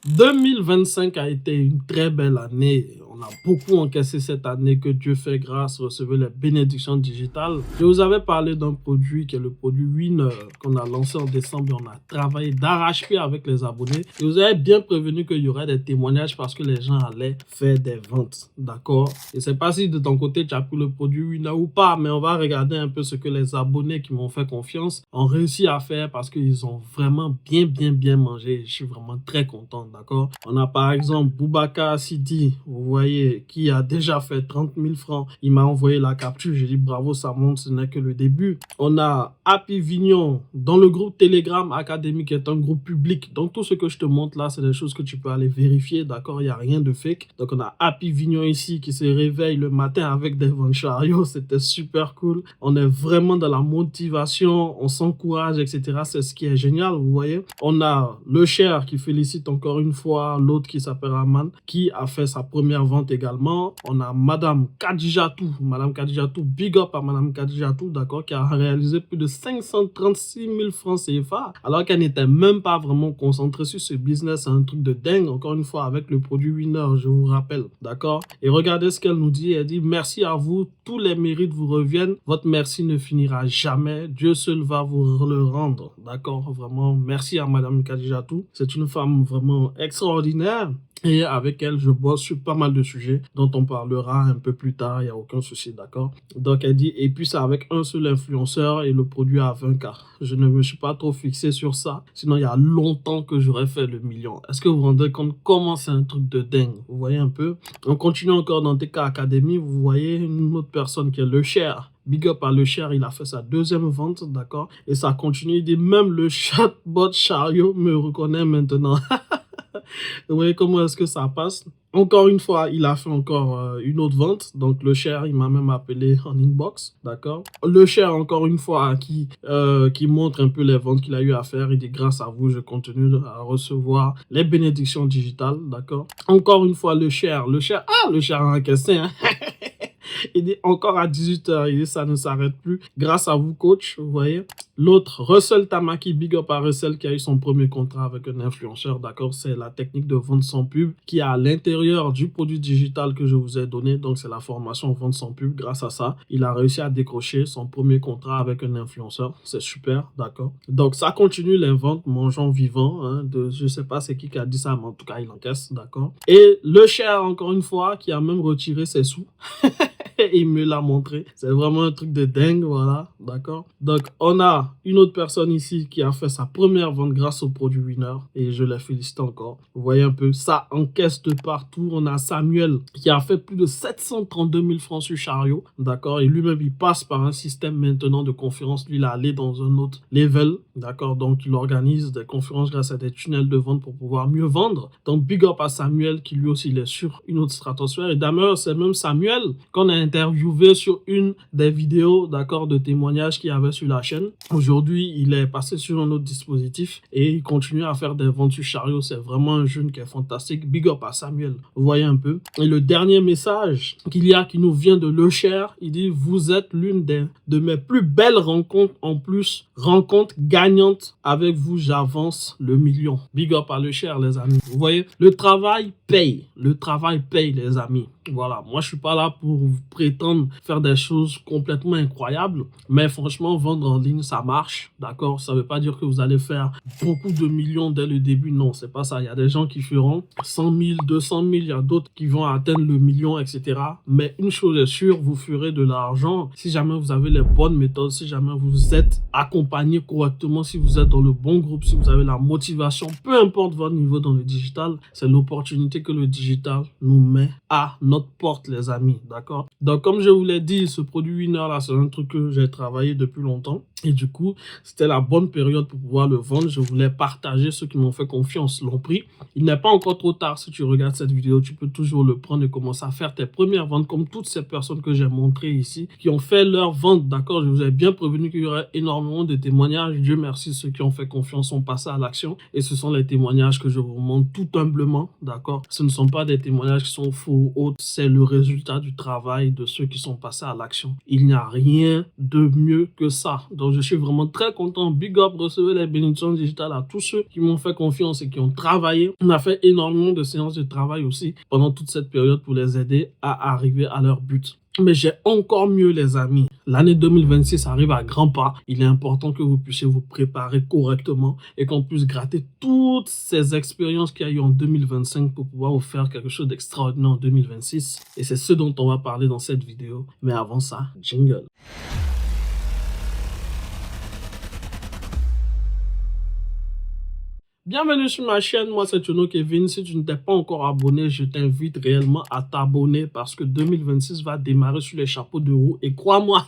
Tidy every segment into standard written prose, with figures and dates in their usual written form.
2025 a été une très belle année. On a beaucoup encaissé cette année, que Dieu fait grâce, recevez les bénédictions digitales. Je vous avais parlé d'un produit qui est le produit Winner qu'on a lancé en décembre. On a travaillé d'arrache-pied avec les abonnés. Et vous avez bien prévenu qu'il y aurait des témoignages parce que les gens allaient faire des ventes. D'accord? Et c'est pas si de ton côté tu as pris le produit Winner ou pas, mais on va regarder un peu ce que les abonnés qui m'ont fait confiance ont réussi à faire parce qu'ils ont vraiment bien mangé. Je suis vraiment très content. D'accord? On a par exemple Boubacar Sidi, vous voyez, qui a déjà fait 30 000 francs. Il m'a envoyé la capture. J'ai dit bravo, ça montre, ce n'est que le début. On a Happy Vignon dans le groupe Telegram Académie, qui est un groupe public. Donc tout ce que je te montre là, c'est des choses que tu peux aller vérifier. D'accord? Il n'y a rien de fake. Donc on a Happy Vignon ici qui se réveille le matin avec des ventes chariots. C'était super cool. On est vraiment dans la motivation, on s'encourage, etc. C'est ce qui est génial, vous voyez. On a le Cher qui félicite encore une fois l'autre qui s'appelle Aman, qui a fait sa première vente également. On a Madame Kadijatou, big up à Madame Kadijatou, d'accord, qui a réalisé plus de 536 000 francs CFA, alors qu'elle n'était même pas vraiment concentrée sur ce business. C'est un truc de dingue, encore une fois, avec le produit Winner, je vous rappelle, d'accord. Et regardez ce qu'elle nous dit, elle dit: merci à vous, tous les mérites vous reviennent, votre merci ne finira jamais, Dieu seul va vous le rendre, d'accord. Vraiment, merci à Madame Kadijatou, c'est une femme vraiment extraordinaire. Et avec elle, je bosse sur pas mal de sujets dont on parlera un peu plus tard, il n'y a aucun souci, d'accord. Donc elle dit, et puis c'est avec un seul influenceur et le produit à 20K. Je ne me suis pas trop fixé sur ça, sinon il y a longtemps que j'aurais fait le million. Est-ce que vous vous rendez compte comment c'est un truc de dingue? Vous voyez un peu. On continue encore dans TK Academy, vous voyez une autre personne qui est le Cher. Big up à le Cher, il a fait sa deuxième vente, d'accord. Et ça continue, il dit même le chatbot Chariot me reconnaît maintenant. Vous voyez comment est-ce que ça passe? Encore une fois, il a fait encore une autre vente. Donc, le Cher, il m'a même appelé en inbox, d'accord? Le Cher, encore une fois, qui montre un peu les ventes qu'il a eu à faire. Il dit, grâce à vous, je continue à recevoir les bénédictions digitales, d'accord? Encore une fois, le Cher, le Cher a encaissé, hein? Il dit encore à 18h, il dit ça ne s'arrête plus. Grâce à vous, coach, vous voyez. L'autre, Russell Tamaki, big up à Russell, qui a eu son premier contrat avec un influenceur, d'accord. C'est la technique de vente sans pub qui est à l'intérieur du produit digital que je vous ai donné. Donc, c'est la formation vente sans pub. Grâce à ça, il a réussi à décrocher son premier contrat avec un influenceur. C'est super, d'accord. Donc, ça continue les ventes mangeant vivant. Hein, je sais pas c'est qui a dit ça, mais en tout cas, il encaisse, d'accord. Et le Cher, encore une fois, qui a même retiré ses sous. Il me l'a montré. C'est vraiment un truc de dingue, voilà, d'accord. Donc, on a une autre personne ici qui a fait sa première vente grâce au produit Winner et je la félicite encore. Vous voyez un peu, ça encaisse de partout. On a Samuel qui a fait plus de 732 000 francs sur Chariot, d'accord. Et lui-même, il passe par un système maintenant de conférences. Lui, il est allé dans un autre level, d'accord. Donc, il organise des conférences grâce à des tunnels de vente pour pouvoir mieux vendre. Donc, big up à Samuel qui lui aussi, il est sur une autre stratosphère. Et d'ailleurs, c'est même Samuel qu'on a interviewé sur une des vidéos, d'accord, de témoignages qu'il y avait sur la chaîne. Aujourd'hui, il est passé sur un autre dispositif et il continue à faire des ventes sur Chariot. C'est vraiment un jeune qui est fantastique. Big up à Samuel. Vous voyez un peu. Et le dernier message qu'il y a qui nous vient de Le Cher, il dit: vous êtes l'une de mes plus belles rencontres, en plus, rencontre gagnante. Avec vous, j'avance le million. Big up à Le Cher, les amis. Vous voyez, le travail paye. Le travail paye, les amis. Voilà, moi je suis pas là pour prétendre faire des choses complètement incroyables, mais franchement, vendre en ligne, ça marche, d'accord? Ça veut pas dire que vous allez faire beaucoup de millions dès le début, non, c'est pas ça. Il y a des gens qui feront 100 000, 200 000, il y a d'autres qui vont atteindre le million, etc. Mais une chose est sûre, vous ferez de l'argent si jamais vous avez les bonnes méthodes, si jamais vous êtes accompagné correctement, si vous êtes dans le bon groupe, si vous avez la motivation, peu importe votre niveau dans le digital, c'est l'opportunité que le digital nous met à notre porte, les amis, d'accord? Donc, comme je vous l'ai dit, ce produit Winner là, c'est un truc que j'ai travaillé depuis longtemps. Et du coup, c'était la bonne période pour pouvoir le vendre. Je voulais partager. Ceux qui m'ont fait confiance l'ont pris. Il n'est pas encore trop tard. Si tu regardes cette vidéo, tu peux toujours le prendre et commencer à faire tes premières ventes comme toutes ces personnes que j'ai montrées ici qui ont fait leur vente, d'accord? Je vous ai bien prévenu qu'il y aurait énormément de témoignages. Dieu merci, ceux qui ont fait confiance sont passés à l'action. Et ce sont les témoignages que je vous montre tout humblement, d'accord? Ce ne sont pas des témoignages qui sont faux ou autres. C'est le résultat du travail de ceux qui sont passés à l'action. Il n'y a rien de mieux que ça. Donc, Donc, je suis vraiment très content. Big up, recevez les bénédictions digitales à tous ceux qui m'ont fait confiance et qui ont travaillé. On a fait énormément de séances de travail aussi pendant toute cette période pour les aider à arriver à leur but. Mais j'ai encore mieux, les amis. L'année 2026 arrive à grands pas. Il est important que vous puissiez vous préparer correctement et qu'on puisse gratter toutes ces expériences qu'il y a eu en 2025 pour pouvoir vous faire quelque chose d'extraordinaire en 2026. Et c'est ce dont on va parler dans cette vidéo. Mais avant ça, jingle. Bienvenue sur ma chaîne, moi c'est Tchono Kevin. Si tu ne t'es pas encore abonné, je t'invite réellement à t'abonner parce que 2026 va démarrer sur les chapeaux de roue. Et crois-moi,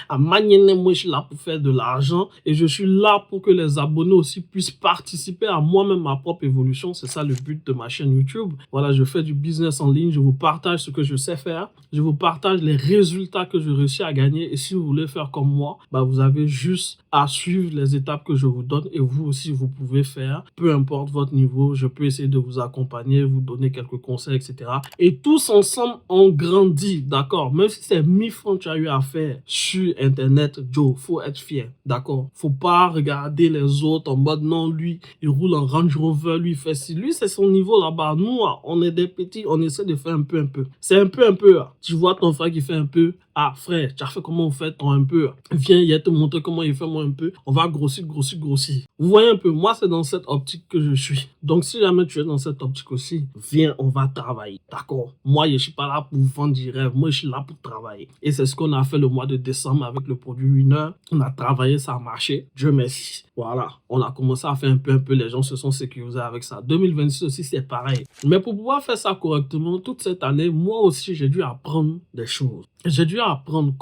à manier, moi je suis là pour faire de l'argent et je suis là pour que les abonnés aussi puissent participer à moi-même, ma propre évolution. C'est ça le but de ma chaîne YouTube. Voilà, je fais du business en ligne, je vous partage ce que je sais faire, je vous partage les résultats que je réussis à gagner. Et si vous voulez faire comme moi, vous avez juste à suivre les étapes que je vous donne et vous aussi vous pouvez faire, peu importe votre niveau, je peux essayer de vous accompagner, vous donner quelques conseils, etc. Et tous ensemble, on grandit, d'accord? Même si c'est 1000 francs que tu as eu à faire sur Internet, Joe, faut être fier, d'accord? Faut pas regarder les autres en mode, non, lui, il roule en Range Rover, lui, il fait ci. Lui, c'est son niveau là-bas. Nous, on est des petits, on essaie de faire un peu. C'est un peu. Tu vois ton frère qui fait un peu. Ah, frère, tu as fait comment on fait ton un peu? Viens, il va te montrer comment il fait moi un peu. On va grossir. Vous voyez un peu, moi, c'est dans cette optique que je suis. Donc, si jamais tu es dans cette optique aussi, viens, on va travailler. D'accord? Moi, je ne suis pas là pour vendre du rêve. Moi, je suis là pour travailler. Et c'est ce qu'on a fait le mois de décembre avec le produit Winner. On a travaillé, ça a marché. Dieu merci. Voilà. On a commencé à faire un peu. Les gens se sont sécurisés avec ça. 2026 aussi, c'est pareil. Mais pour pouvoir faire ça correctement, toute cette année, moi aussi, j'ai dû apprendre des choses. J'ai dû apprendre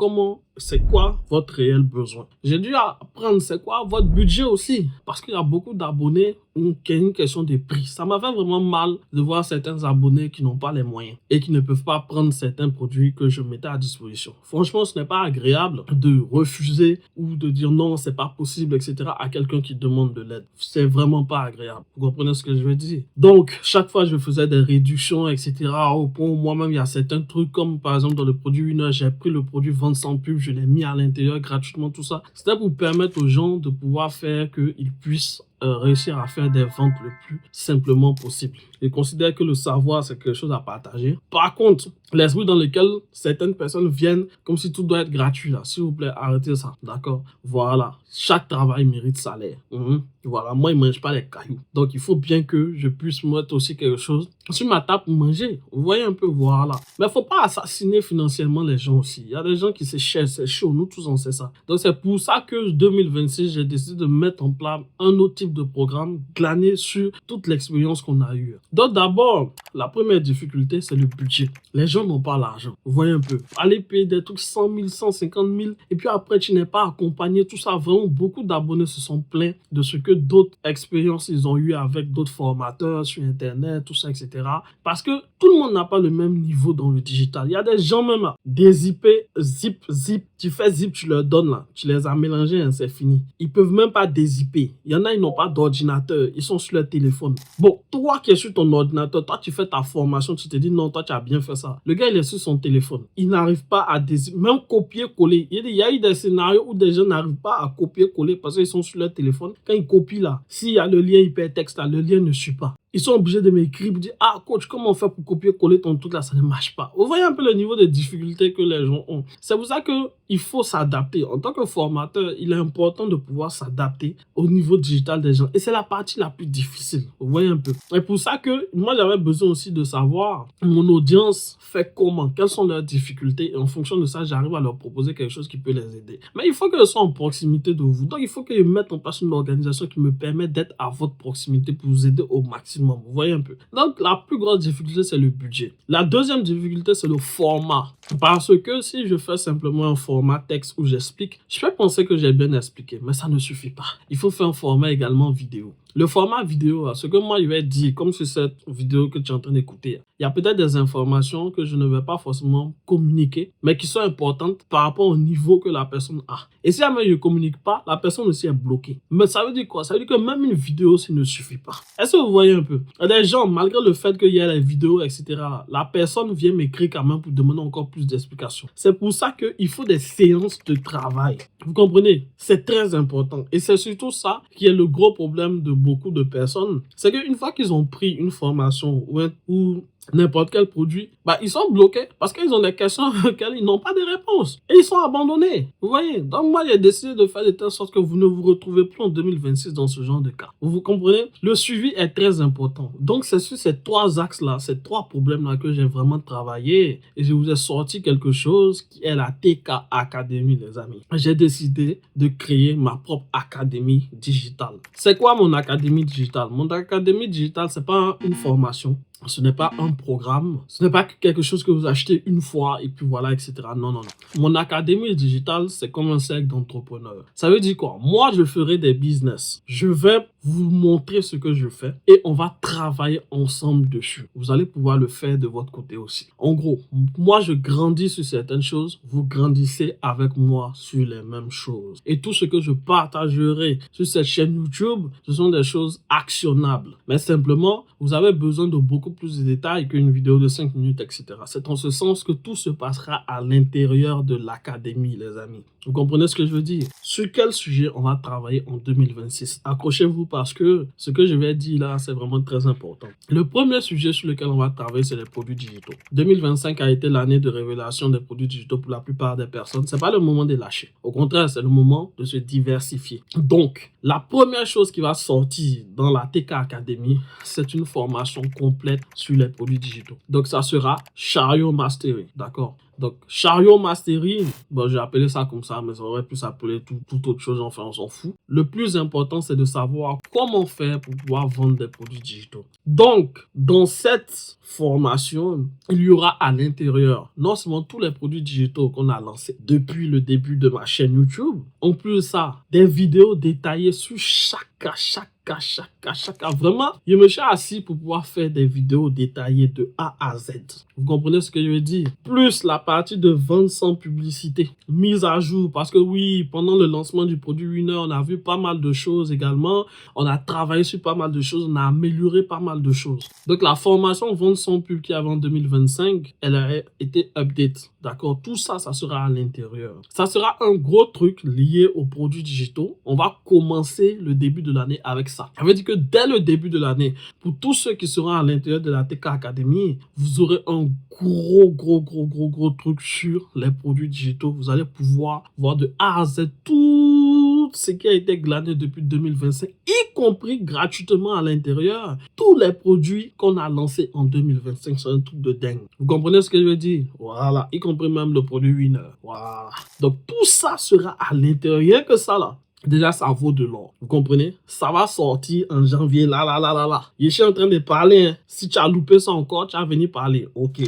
c'est quoi votre réel besoin. J'ai dû apprendre c'est quoi votre budget aussi. Parce qu'il y a beaucoup d'abonnés qui ont une question de prix. Ça m'a fait vraiment mal de voir certains abonnés qui n'ont pas les moyens et qui ne peuvent pas prendre certains produits que je mettais à disposition. Franchement, ce n'est pas agréable de refuser ou de dire non, c'est pas possible, etc. à quelqu'un qui demande de l'aide. C'est vraiment pas agréable. Vous comprenez ce que je veux dire? Donc, chaque fois, je faisais des réductions, etc. Au point où moi-même, il y a certains trucs comme par exemple dans le produit Winner, j'ai pris le produit vente sans pub, je l'ai mis à l'intérieur gratuitement, tout ça. C'était pour permettre aux gens de pouvoir faire qu'ils puissent réussir à faire des ventes le plus simplement possible. Je considère que le savoir, c'est quelque chose à partager. Par contre, l'esprit dans lequel certaines personnes viennent comme si tout doit être gratuit, là, s'il vous plaît, arrêtez ça, d'accord? Voilà, chaque travail mérite salaire. Voilà, moi, je ne mange pas les cailloux. Donc, il faut bien que je puisse mettre aussi quelque chose sur ma table pour manger. Vous voyez un peu, voilà. Mais il ne faut pas assassiner financièrement les gens aussi. Il y a des gens qui se cherchent, c'est chaud, nous tous on sait ça. Donc, c'est pour ça que 2026, j'ai décidé de mettre en place un autre type de programme glané sur toute l'expérience qu'on a eue. Donc, d'abord, la première difficulté, c'est le budget. Les gens n'ont pas l'argent. Vous voyez un peu. Aller payer des trucs 100 000, 150 000, et puis après, tu n'es pas accompagné. Tout ça, vraiment, beaucoup d'abonnés se sont plaints de ce que d'autres expériences ils ont eu avec d'autres formateurs sur Internet, tout ça, etc. Parce que tout le monde n'a pas le même niveau dans le digital. Il y a des gens même à dézipper, zip. Tu fais zip, tu leur donnes là. Tu les as mélangés, hein, c'est fini. Ils peuvent même pas dézipper. Il y en a, ils n'ont pas d'ordinateur. Ils sont sur leur téléphone. Bon, toi qui es sur ton ordinateur, toi tu fais ta formation, tu te dis non, toi tu as bien fait ça. Le gars, il est sur son téléphone. Il n'arrive pas à dézipper, même copier-coller. Il y a eu des scénarios où des gens n'arrivent pas à copier-coller parce qu'ils sont sur leur téléphone. Quand ils copient là, s'il y a le lien hypertexte là, le lien ne suit pas. Ils sont obligés de m'écrire pour dire « Ah, coach, comment on fait pour copier-coller ton truc là? Ça ne marche pas. » Vous voyez un peu le niveau de difficulté que les gens ont. C'est pour ça qu'il faut s'adapter. En tant que formateur, il est important de pouvoir s'adapter au niveau digital des gens. Et c'est la partie la plus difficile. Vous voyez un peu. Et pour ça que moi, j'avais besoin aussi de savoir mon audience fait comment, quelles sont leurs difficultés. Et en fonction de ça, j'arrive à leur proposer quelque chose qui peut les aider. Mais il faut que je sois en proximité de vous. Donc, il faut que je mette en place une organisation qui me permet d'être à votre proximité pour vous aider au maximum. Vous voyez un peu. Donc, la plus grosse difficulté, c'est le budget. La deuxième difficulté, c'est le format. Parce que si je fais simplement un format texte où j'explique, je peux penser que j'ai bien expliqué, mais ça ne suffit pas. Il faut faire un format également vidéo. Le format vidéo, ce que moi je vais dire, comme sur cette vidéo que tu es en train d'écouter, il y a peut-être des informations que je ne vais pas forcément communiquer, mais qui sont importantes par rapport au niveau que la personne a. Et si jamais je ne communique pas, la personne aussi est bloquée. Mais ça veut dire quoi? Ça veut dire que même une vidéo, ça ne suffit pas. Est-ce que vous voyez un peu? Il y a des gens, malgré le fait qu'il y ait les vidéos, etc., la personne vient m'écrire quand même pour demander encore plus d'explications. C'est pour ça qu'il faut des séances de travail. Vous comprenez? C'est très important. Et c'est surtout ça qui est le gros problème de beaucoup de personnes. C'est qu'une fois qu'ils ont pris une formation ou n'importe quel produit, ils sont bloqués parce qu'ils ont des questions auxquelles ils n'ont pas de réponse. Et ils sont abandonnés. Vous voyez? Donc moi, j'ai décidé de faire de telle sorte que vous ne vous retrouvez plus en 2026 dans ce genre de cas. Vous comprenez? Le suivi est très important. Donc c'est sur ces 3 axes-là, ces 3 problèmes-là que j'ai vraiment travaillé et je vous ai sorti quelque chose qui est la TK Academy, les amis. J'ai décidé de créer ma propre académie digitale. C'est quoi mon académie digitale? Mon académie digitale, c'est pas une formation. Ce n'est pas un programme, ce n'est pas quelque chose que vous achetez une fois et puis voilà, etc. Non, non, non. Mon académie digitale, c'est comme un cercle d'entrepreneurs. Ça veut dire quoi? Moi, je ferai des business. Je vais vous montrer ce que je fais et on va travailler ensemble dessus. Vous allez pouvoir le faire de votre côté aussi. En gros, moi, je grandis sur certaines choses. Vous grandissez avec moi sur les mêmes choses. Et tout ce que je partagerai sur cette chaîne YouTube, ce sont des choses actionnables. Mais simplement, vous avez besoin de beaucoup plus de détails qu'une vidéo de 5 minutes, etc. C'est en ce sens que tout se passera à l'intérieur de l'académie, les amis. Vous comprenez ce que je veux dire? Sur quel sujet on va travailler en 2026? Accrochez-vous parce que ce que je vais dire là, c'est vraiment très important. Le premier sujet sur lequel on va travailler, c'est les produits digitaux. 2025 a été l'année de révélation des produits digitaux pour la plupart des personnes. C'est pas le moment de lâcher. Au contraire, c'est le moment de se diversifier. Donc, la première chose qui va sortir dans la TK Academy, c'est une formation complète sur les produits digitaux. Donc, ça sera Chariot Mastery, d'accord? Donc, Chariot Mastery, j'ai appelé ça comme ça, mais ça aurait pu s'appeler tout autre chose, enfin, on s'en fout. Le plus important, c'est de savoir comment faire pour pouvoir vendre des produits digitaux. Donc, dans cette formation, il y aura à l'intérieur non seulement tous les produits digitaux qu'on a lancés depuis le début de ma chaîne YouTube, en plus de ça, des vidéos détaillées sur chaque cas. Vraiment, je me suis assis pour pouvoir faire des vidéos détaillées de A à Z. Vous comprenez ce que je veux dire? Plus la partie de vente sans publicité, mise à jour. Parce que oui, pendant le lancement du produit Winner, on a vu pas mal de choses également. On a travaillé sur pas mal de choses. On a amélioré pas mal de choses. Donc, la formation vente sans pub qui est avant 2025, elle a été update. D'accord? Tout ça, ça sera à l'intérieur. Ça sera un gros truc lié aux produits digitaux. On va commencer le début de l'année avec ça. Ça veut dire que dès le début de l'année, pour tous ceux qui seront à l'intérieur de la TK Academy, vous aurez un gros truc sur les produits digitaux. Vous allez pouvoir voir de A à Z tout ce qui a été glané depuis 2025, y compris gratuitement à l'intérieur. Tous les produits qu'on a lancés en 2025, c'est un truc de dingue. Vous comprenez ce que je veux dire? Voilà, y compris même le produit Winner. Voilà. Donc tout ça sera à l'intérieur que ça là. Déjà, ça vaut de l'or. Vous comprenez? Ça va sortir en janvier. Là. Je suis en train de parler. Hein. Si tu as loupé ça encore, tu as venu parler. OK.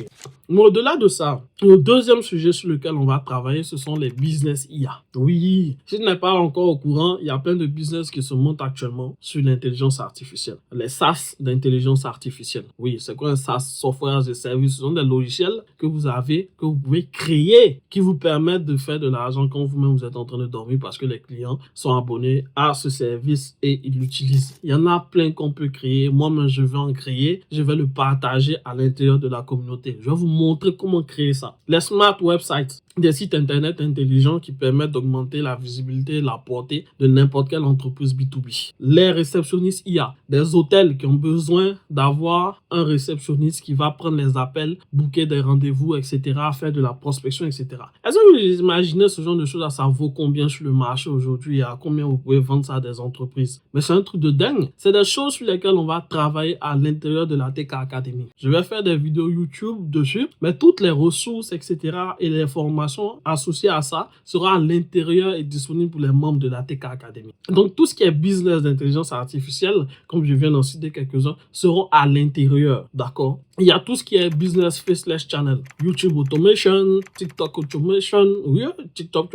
Mais au-delà de ça, le deuxième sujet sur lequel on va travailler, ce sont les business IA. Oui, si tu n'es pas encore au courant, il y a plein de business qui se montent actuellement sur l'intelligence artificielle. Les SaaS d'intelligence artificielle. Oui, c'est quoi un SaaS? Software as a Service. Ce sont des logiciels que vous avez, que vous pouvez créer, qui vous permettent de faire de l'argent quand vous-même vous êtes en train de dormir parce que les clients sont abonnés à ce service et ils l'utilisent. Il y en a plein qu'on peut créer. Moi-même, je vais en créer. Je vais le partager à l'intérieur de la communauté. Je vais vous montrer comment créer ça. Les smart websites, des sites internet intelligents qui permettent d'augmenter la visibilité et la portée de n'importe quelle entreprise B2B. Les réceptionnistes IA, des hôtels qui ont besoin d'avoir un réceptionniste qui va prendre les appels, booker des rendez-vous, etc., faire de la prospection, etc. Est-ce que vous imaginez ce genre de choses? Ça vaut combien sur le marché aujourd'hui et à combien vous pouvez vendre ça à des entreprises? Mais c'est un truc de dingue. C'est des choses sur lesquelles on va travailler à l'intérieur de la TK Academy. Je vais faire des vidéos YouTube dessus, mais toutes les ressources, etc., et les formations associées à ça sera à l'intérieur et disponible pour les membres de la TK Academy. Donc, tout ce qui est business d'intelligence artificielle, comme je viens d'en citer quelques-uns, seront à l'intérieur, d'accord? Il y a tout ce qui est business faceless channel, YouTube automation, TikTok automation, oui, TikTok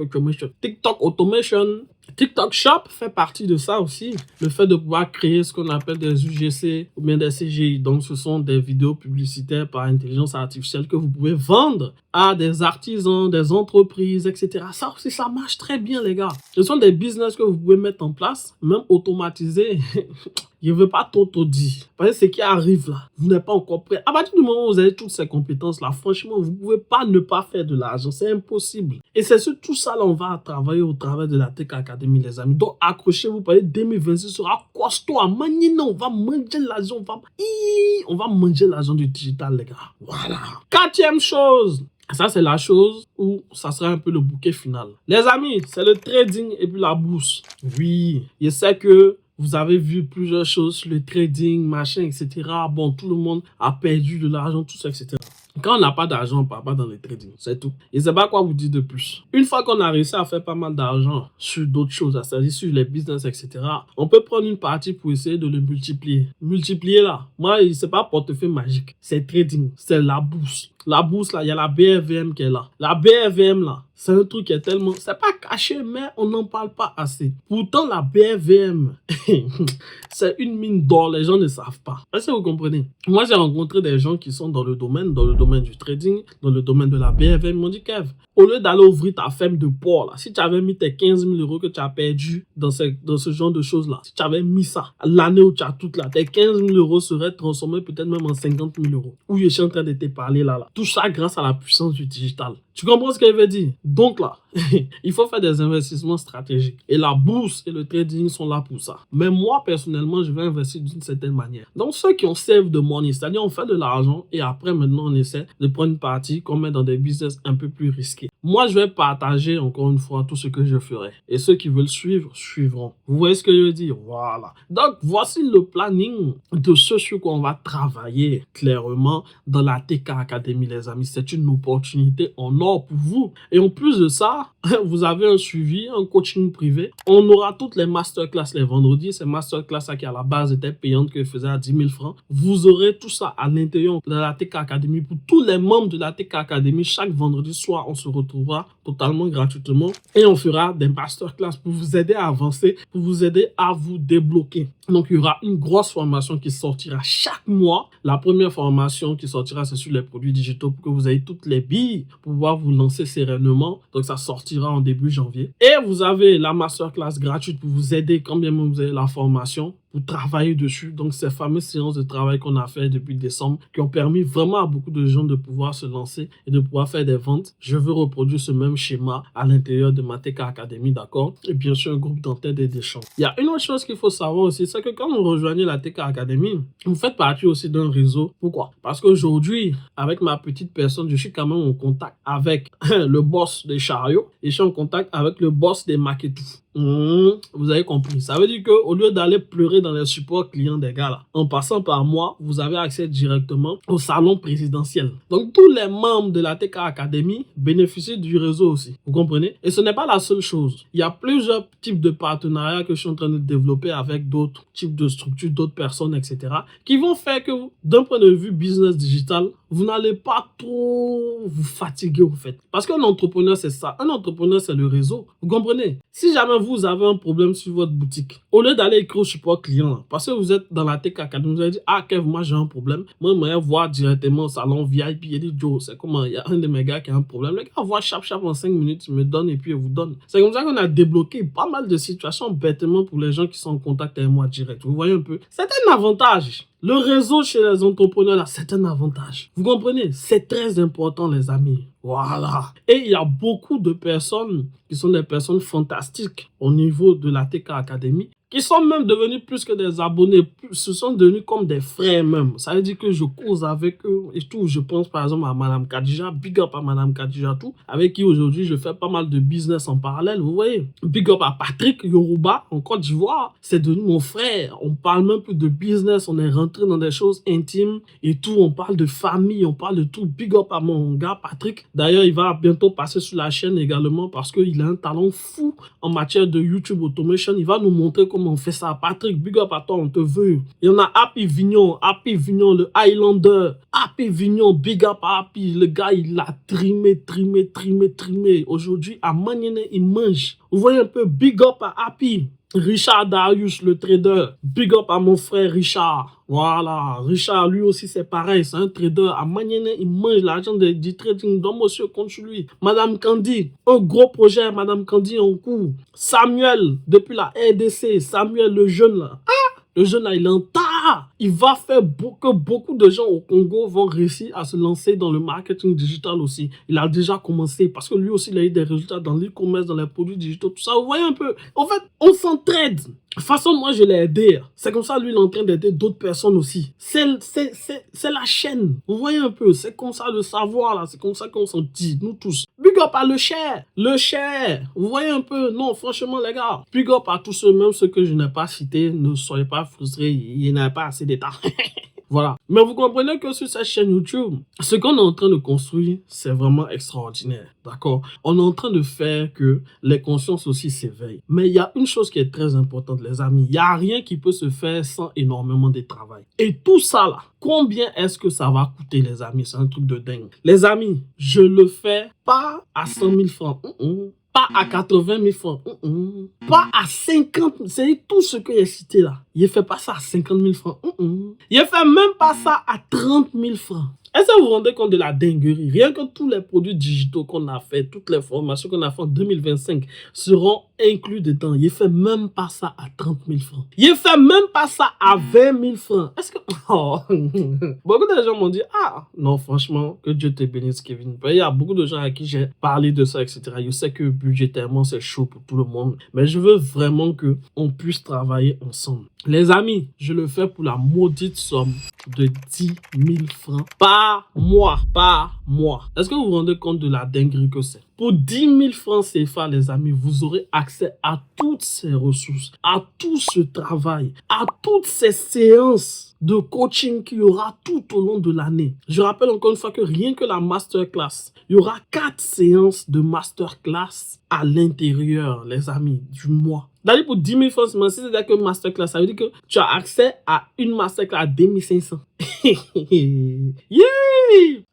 automation, TikTok Shop fait partie de ça aussi. Le fait de pouvoir créer ce qu'on appelle des UGC ou bien des CGI. Donc, ce sont des vidéos publicitaires par intelligence artificielle que vous pouvez vendre à des artisans, des entreprises, etc. Ça aussi, ça marche très bien, les gars. Ce sont des business que vous pouvez mettre en place, même automatisés. Je ne veux pas trop dire. Parce que ce qui arrive là, vous n'êtes pas encore prêt. À partir du moment où vous avez toutes ces compétences-là, franchement, vous ne pouvez pas ne pas faire de l'argent. C'est impossible. Et c'est sur tout ça là, on va travailler au travers de la Tech Academy, les amis. Donc, accrochez-vous, parce que 2026 sera costaud à manier. On va manger l'argent. On va manger l'argent du digital, les gars. Voilà. Quatrième chose. Ça, c'est la chose où ça sera un peu le bouquet final. Les amis, c'est le trading et puis la bourse. Oui, je sais que vous avez vu plusieurs choses sur le trading, machin, etc. Bon, tout le monde a perdu de l'argent, tout ça, etc. Quand on n'a pas d'argent, on ne part pas dans le trading. C'est tout. Et c'est pas quoi vous dire de plus. Une fois qu'on a réussi à faire pas mal d'argent sur d'autres choses, c'est-à-dire sur les business, etc., on peut prendre une partie pour essayer de le multiplier. Multiplier là, moi, c'est pas portefeuille magique. C'est trading. C'est la bourse. La bourse là, il y a la BRVM qui est là. La BRVM là, c'est un truc qui est tellement... C'est pas caché, mais on n'en parle pas assez. Pourtant, la BRVM, c'est une mine d'or. Les gens ne savent pas. Est-ce que vous comprenez? Moi, j'ai rencontré des gens qui sont dans le domaine du trading, dans le domaine de la BRVM. Ils m'ont dit, Kev, au lieu d'aller ouvrir ta ferme de porc, là, si tu avais mis tes 15 000 euros que tu as perdu dans ce genre de choses-là, si tu avais mis ça, l'année où tu as tout là, tes 15 000 euros seraient transformés peut-être même en 50 000 euros. Où je suis en train de te parler là. Tout ça grâce à la puissance du digital. Tu comprends ce que je veux dire? Donc là, il faut faire des investissements stratégiques. Et la bourse et le trading sont là pour ça. Mais moi, personnellement, je vais investir d'une certaine manière. Donc, ceux qui ont save de money, c'est-à-dire on fait de l'argent et après, maintenant, on essaie de prendre une partie qu'on met dans des business un peu plus risqués. Moi, je vais partager, encore une fois, tout ce que je ferai. Et ceux qui veulent suivre, suivront. Vous voyez ce que je veux dire? Voilà. Donc, voici le planning de ce sur quoi on va travailler clairement dans la TK Academy, les amis. C'est une opportunité en or pour vous. Et en plus de ça, vous avez un suivi, un coaching privé. On aura toutes les masterclass les vendredis. Ces masterclass qui à la base étaient payantes, que je faisais à 10 000 francs. Vous aurez tout ça à l'intérieur de la TK Academy. Pour tous les membres de la TK Academy, chaque vendredi soir, on se retrouvera totalement gratuitement. Et on fera des masterclass pour vous aider à avancer, pour vous aider à vous débloquer. Donc, il y aura une grosse formation qui sortira chaque mois. La première formation qui sortira, c'est sur les produits digitaux pour que vous ayez toutes les billes pour pouvoir vous lancer sereinement. Donc, ça sortira en début janvier. Et vous avez la masterclass gratuite pour vous aider quand bien même vous avez la formation, pour travailler dessus. Donc, ces fameuses séances de travail qu'on a fait depuis décembre qui ont permis vraiment à beaucoup de gens de pouvoir se lancer et de pouvoir faire des ventes. Je veux reproduire ce même schéma à l'intérieur de ma TK Academy, d'accord? Et bien sûr, un groupe d'entente et d'échange. Il y a une autre chose qu'il faut savoir aussi, c'est que quand vous rejoignez la TK Academy, vous faites partie aussi d'un réseau. Pourquoi? Parce qu'aujourd'hui, avec ma petite personne, je suis quand même en contact avec le boss des chariots et je suis en contact avec le boss des maquetou. Vous avez compris. Ça veut dire qu'au lieu d'aller pleurer dans les supports clients des gars là, en passant par moi, vous avez accès directement au salon présidentiel. Donc, tous les membres de la TK Academy bénéficient du réseau aussi. Vous comprenez? Et ce n'est pas la seule chose. Il y a plusieurs types de partenariats que je suis en train de développer avec d'autres types de structures, d'autres personnes, etc. qui vont faire que, d'un point de vue business digital, vous n'allez pas trop vous fatiguer au fait. Parce qu'un entrepreneur, c'est ça. Un entrepreneur, c'est le réseau. Vous comprenez? Si jamais vous avez un problème sur votre boutique, au lieu d'aller écrire au support client, parce que vous êtes dans la Tech Academy, vous allez dire, ah Kev, moi j'ai un problème. Moi, je vais voir directement au salon VIP. Il dit, Joe, c'est comment? Il y a un de mes gars qui a un problème. Le gars voit chap en 5 minutes, il me donne et puis il vous donne. C'est comme ça qu'on a débloqué pas mal de situations bêtement pour les gens qui sont en contact avec moi direct. Vous voyez un peu? C'est un avantage. Le réseau chez les entrepreneurs, là, c'est un avantage. Vous comprenez? C'est très important, les amis. Voilà. Et il y a beaucoup de personnes qui sont des personnes fantastiques au niveau de la TK Academy, qui sont même devenus plus que des abonnés, se sont devenus comme des frères même. Ça veut dire que je cause avec eux et tout. Je pense par exemple à Madame Kadija, big up à Madame Kadija tout, avec qui aujourd'hui je fais pas mal de business en parallèle, vous voyez. Big up à Patrick Yoruba en Côte d'Ivoire, c'est devenu mon frère. On parle même plus de business, on est rentré dans des choses intimes et tout. On parle de famille, on parle de tout. Big up à mon gars Patrick. D'ailleurs, il va bientôt passer sur la chaîne également parce qu'il a un talent fou en matière de YouTube Automation. Il va nous montrer comment on fait ça. Patrick, big up à toi, on te veut. Il y en a Happy Vignon, le Highlander. Happy Vignon, big up à Happy. Le gars, il a trimé. Aujourd'hui, à Maniene, il mange. Vous voyez un peu, big up à Happy. Richard Darius, le trader. Big up à mon frère Richard. Voilà, Richard, lui aussi, c'est pareil. C'est un trader. À Maniene, il mange l'argent du trading. Donc, monsieur, compte sur lui. Madame Candy, un gros projet. Madame Candy en cours. Samuel, depuis la RDC. Samuel, le jeune là. Le jeune là, il est en tas. Il va faire que beaucoup de gens au Congo vont réussir à se lancer dans le marketing digital aussi. Il a déjà commencé parce que lui aussi, il a eu des résultats dans l'e-commerce, dans les produits digitaux, tout ça. Vous voyez un peu. En fait, on s'entraide. De toute façon, moi, je l'ai aidé. C'est comme ça, lui, il est en train d'aider d'autres personnes aussi. C'est la chaîne. Vous voyez un peu. C'est comme ça le savoir, là. C'est comme ça qu'on s'en dit, nous tous. Big up à le share. Le share. Vous voyez un peu. Non, franchement, les gars. Big up à tous ceux, même ceux que je n'ai pas cités. Ne soyez pas frustrés. Il n'y en a pas assez d'état. Voilà. Mais vous comprenez que sur cette chaîne YouTube, ce qu'on est en train de construire, c'est vraiment extraordinaire. D'accord? On est en train de faire que les consciences aussi s'éveillent. Mais il y a une chose qui est très importante, les amis. Il n'y a rien qui peut se faire sans énormément de travail. Et tout ça là, combien est-ce que ça va coûter, les amis? C'est un truc de dingue. Les amis, je le fais pas à 100 000 francs. Pas à 80 000 francs. Pas à 50 000. C'est tout ce que j'ai cité là. Il ne fait pas ça à 50 000 francs. Il ne fait même pas ça à 30 000 francs. Est-ce que vous vous rendez compte de la dinguerie? Rien que tous les produits digitaux qu'on a fait, toutes les formations qu'on a fait en 2025 seront inclus dedans. Il ne fait même pas ça à 30 000 francs. Il ne fait même pas ça à 20 000 francs. Est-ce que... Oh. Beaucoup de gens m'ont dit, ah, non, franchement, que Dieu te bénisse, Kevin. Il y a beaucoup de gens à qui j'ai parlé de ça, etc. Je sais que budgétairement, c'est chaud pour tout le monde. Mais je veux vraiment qu'on puisse travailler ensemble. Les amis, je le fais pour la maudite somme de 10 000 francs par mois. Est-ce que vous vous rendez compte de la dinguerie que c'est? Pour 10 000 francs CFA, les amis, vous aurez accès à toutes ces ressources, à tout ce travail, à toutes ces séances de coaching qu'il y aura tout au long de l'année. Je rappelle encore une fois que rien que la masterclass, il y aura 4 séances de masterclass à l'intérieur, les amis, du mois. D'ailleurs, pour 10 000 francs, c'est-à-dire que masterclass, ça veut dire que tu as accès à une masterclass à 2500. Yeah!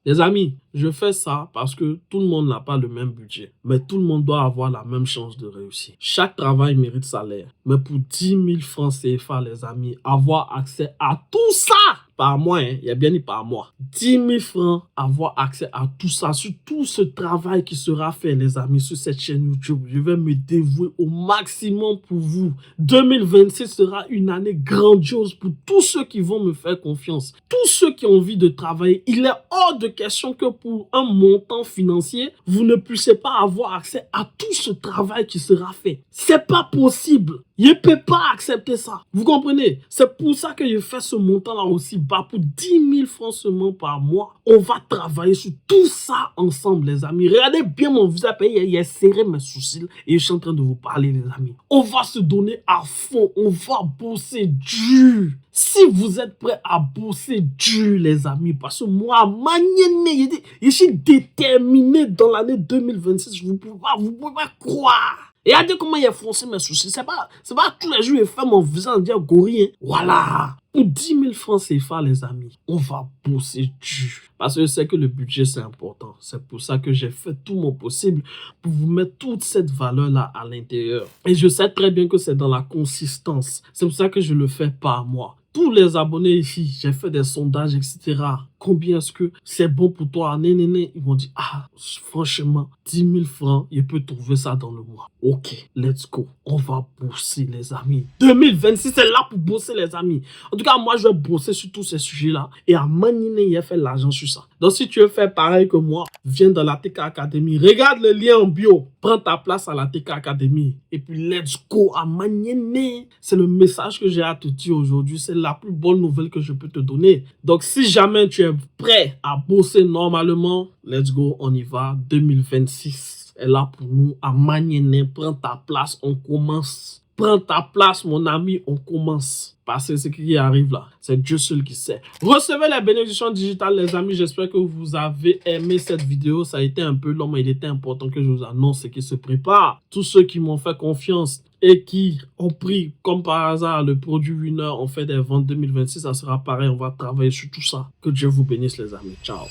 Les amis, je fais ça parce que tout le monde n'a pas le même budget. Mais tout le monde doit avoir la même chance de réussir. Chaque travail mérite salaire. Mais pour 10 000 francs CFA, les amis, avoir accès à tout ça par mois, hein, il y a bien dit par mois. 10 000 francs, avoir accès à tout ça, sur tout ce travail qui sera fait, les amis, sur cette chaîne YouTube. Je vais me dévouer au maximum pour vous. 2026 sera une année grandiose pour tous ceux qui vont me faire confiance. Tous ceux qui ont envie de travailler. Il est hors de question que pour un montant financier, vous ne puissiez pas avoir accès à tout ce travail qui sera fait. C'est pas possible. Je ne peux pas accepter ça. Vous comprenez? C'est pour ça que je fais ce montant-là aussi bas. Pour 10 000 francs seulement par mois, on va travailler sur tout ça ensemble, les amis. Regardez bien mon visage. Il a serré mes sourcils et je suis en train de vous parler, les amis. On va se donner à fond. On va bosser dur. Si vous êtes prêts à bosser dur, les amis, parce que moi, je suis déterminé dans l'année 2026. Vous pouvez pas croire. Et regardez comment il a foncé mes soucis. C'est pas tous les jours il fait mon visage en disant gorille. Hein. Voilà. Pour 10 000 francs CFA, les amis, on va bosser dur. Parce que je sais que le budget, c'est important. C'est pour ça que j'ai fait tout mon possible pour vous mettre toute cette valeur-là à l'intérieur. Et je sais très bien que c'est dans la consistance. C'est pour ça que je le fais par mois. Tous les abonnés ici, j'ai fait des sondages, etc. Combien est-ce que c'est bon pour toi? Ils m'ont dit, ah, franchement, 10 000 francs, il peut trouver ça dans le mois. Ok, let's go. On va bosser, les amis. 2026, c'est là pour bosser, les amis. En tout cas, moi, je vais bosser sur tous ces sujets-là. Et à Maniene, il a fait l'argent sur ça. Donc, si tu veux faire pareil que moi, viens dans la TK Academy. Regarde le lien en bio. Prends ta place à la TK Academy. Et puis, let's go à Maniene. C'est le message que j'ai à te dire aujourd'hui. C'est la plus bonne nouvelle que je peux te donner. Donc, si jamais tu es prêt à bosser normalement, let's go, on y va. 2026 est là pour nous à Maniene. Prends ta place, on commence. Prends ta place, mon ami, on commence. Parce que ce qui arrive là, c'est Dieu seul qui sait. Recevez la bénédiction digitale, les amis. J'espère que vous avez aimé cette vidéo. Ça a été un peu long, mais il était important que je vous annonce ce qui se prépare. Tous ceux qui m'ont fait confiance et qui ont pris, comme par hasard, le produit Winner, on fait des ventes 2026, ça sera pareil. On va travailler sur tout ça. Que Dieu vous bénisse, les amis. Ciao.